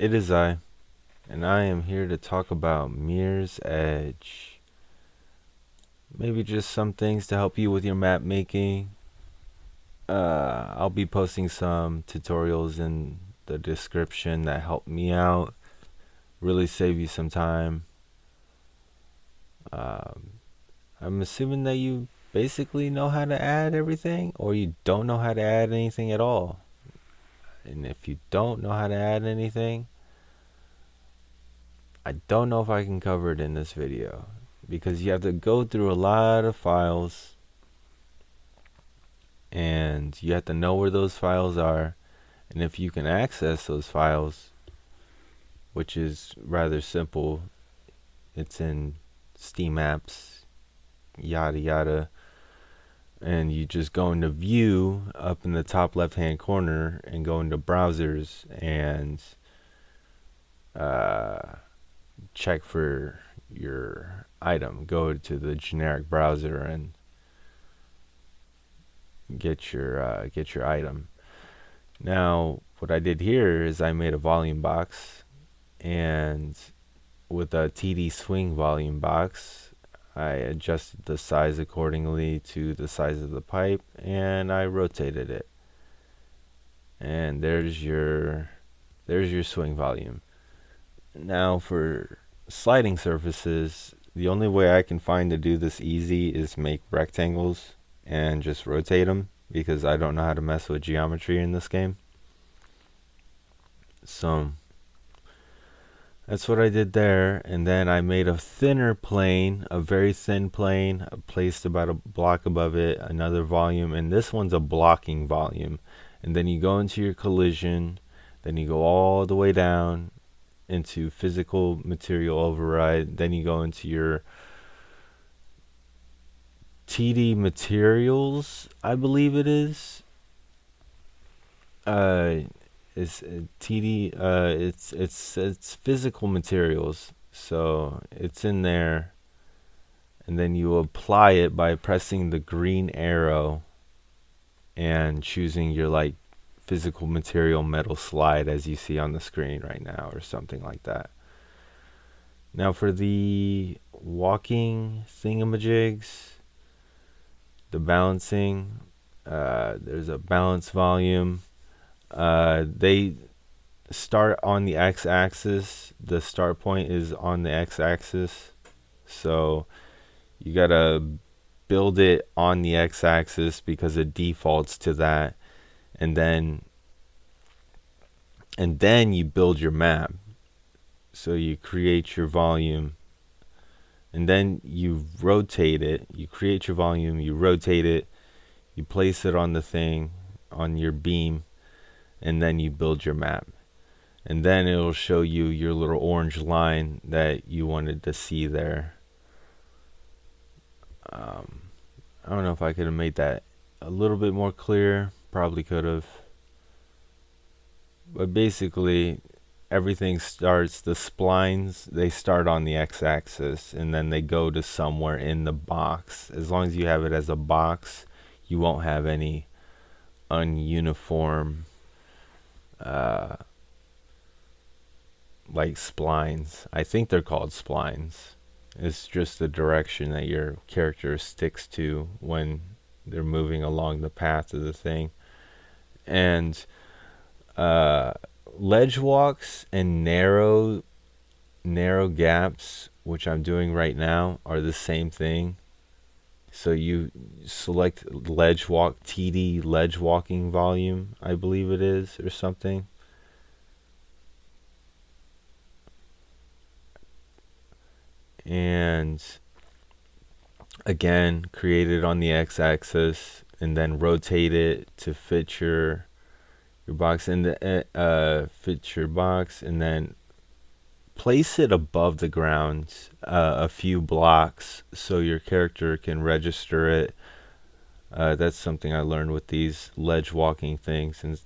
It is I, and I am here to talk about Mirror's Edge. Maybe just some things to help you with your map making. I'll be posting some tutorials in the description that help me out, really save you some time. Um, I'm assuming that you basically know how to add everything, or you don't know how to add anything at all. And if you don't know how to add anything, I don't know if I can cover it in this video because you have to go through a lot of files and you have to know where those files are, and if you can access those files, which is rather simple. It's in Steamapse, yada yada, and you just go into view up in the top left hand corner and go into browsers and uh, check for your item. Go to the generic browser and get your item. Now, what I did here is I made a volume box, and with a TD swing volume box, I adjusted the size accordingly to the size of the pipe, and I rotated it. And there's your swing volume. Now for sliding surfaces, the only way I can find to do this easy is make rectangles and just rotate them because I don't know how to mess with geometry in this game. So that's what I did there, and then I made a thinner plane, a very thin plane, placed about a block above it, another volume, and this one's a blocking volume. And then you go into your collision, then you go all the way down into physical material override, then you go into your TD materials, I believe it is. Is TD it's physical materials, so it's in there, and then you apply it by pressing the green arrow and choosing your like physical material metal slide as you see on the screen right now or something like that. Now for the walking thingamajigs, the balancing, there's a balance volume. They start on the x-axis. The start point is on the x-axis, so you gotta build it on the x-axis because it defaults to that, and then you build your map. So you create your volume, and then you rotate it. You create your volume, you rotate it, you place it on the thing, on your beam, and then you build your map. And then it'll show you your little orange line that you wanted to see there. I don't know if I could have made that a little bit more clear. Probably could have. But basically, everything starts, the splines, they start on the x-axis, and then they go to somewhere in the box. As long as you have it as a box, you won't have any ununiform like splines. I think they're called splines. It's just the direction that your character sticks to when they're moving along the path of the thing. And ledge walks and narrow gaps, which I'm doing right now, are the same thing. So you select ledge walk, TD ledge walking volume, I believe it is, or something. And again, create it on the x-axis and then rotate it to fit your box, and fit your box, and then place it above the ground a few blocks so your character can register it. That's something I learned with these ledge walking things and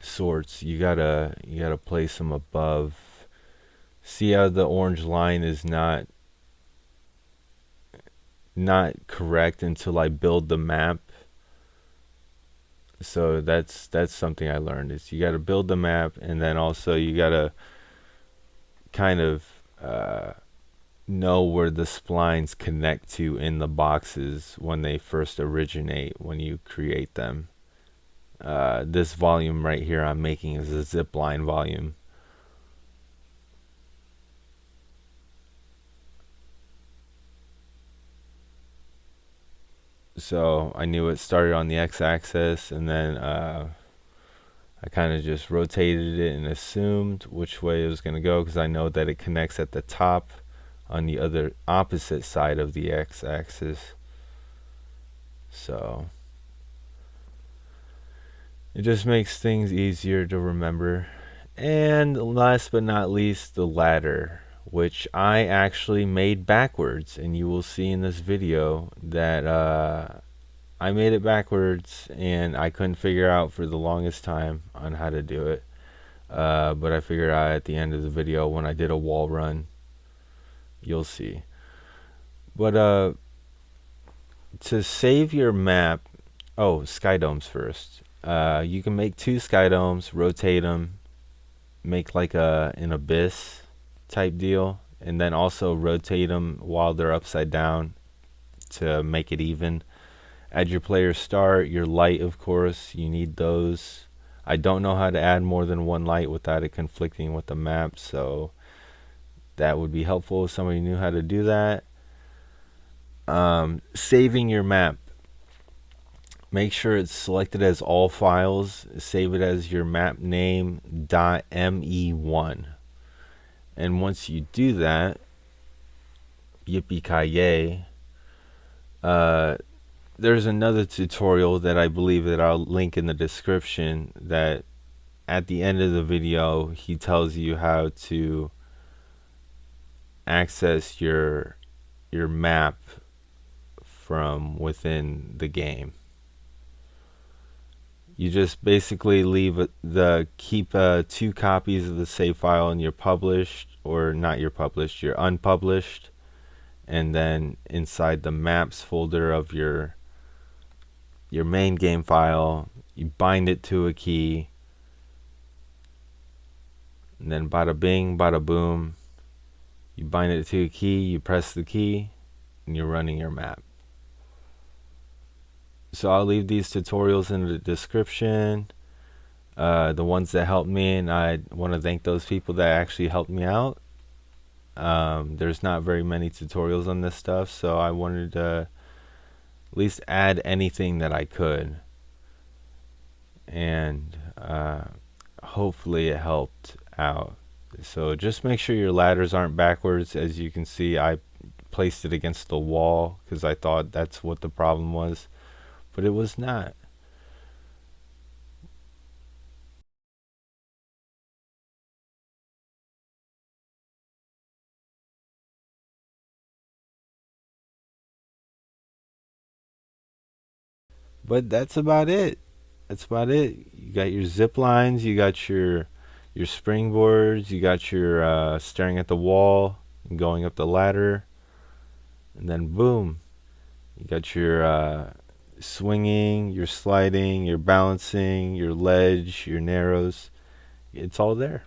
sorts. You gotta place them above. See how the orange line is not correct until I build the map. So that's something I learned is you got to build the map, and then also you got to kind of uh, know where the splines connect to in the boxes when they first originate when you create them. This volume right here I'm making is a zip line volume. So I knew it started on the x-axis, and then I kind of just rotated it and assumed which way it was going to go because I know that it connects at the top on the other opposite side of the x-axis. So it just makes things easier to remember. And last but not least, the ladder, which I actually made backwards. And you will see in this video that I made it backwards and I couldn't figure out for the longest time on how to do it. But I figured out at the end of the video when I did a wall run. You'll see. But to save your map, oh, sky domes first. You can make 2 sky domes, rotate them, make like an abyss type deal, and then also rotate them while they're upside down to make it even. Add your player start, your light, of course, you need those. I don't know how to add more than 1 light without it conflicting with the map, so that would be helpful if somebody knew how to do that. Saving your map. Make sure it's selected as all files. Save it as your map name .me1. And once you do that, yippee-ki-yay, there's another tutorial that I believe that I'll link in the description that at the end of the video he tells you how to access your map from within the game. You just basically leave keep 2 copies of the save file in your published, or not your published, your unpublished, and then inside the maps folder of your main game file, you bind it to a key, and then bada bing, bada boom, you bind it to a key, you press the key, and you're running your map. So I'll leave these tutorials in the description. The ones that helped me, and I want to thank those people that actually helped me out. There's not very many tutorials on this stuff, so I wanted to at least add anything that I could, and hopefully it helped out. So just make sure your ladders aren't backwards. As you can see, I placed it against the wall because I thought that's what the problem was, but it was not. But that's about it. That's about it. You got your zip lines, you got your springboards, you got your staring at the wall and going up the ladder, and then boom, you got your swinging, your sliding, your balancing, your ledge, your narrows. It's all there.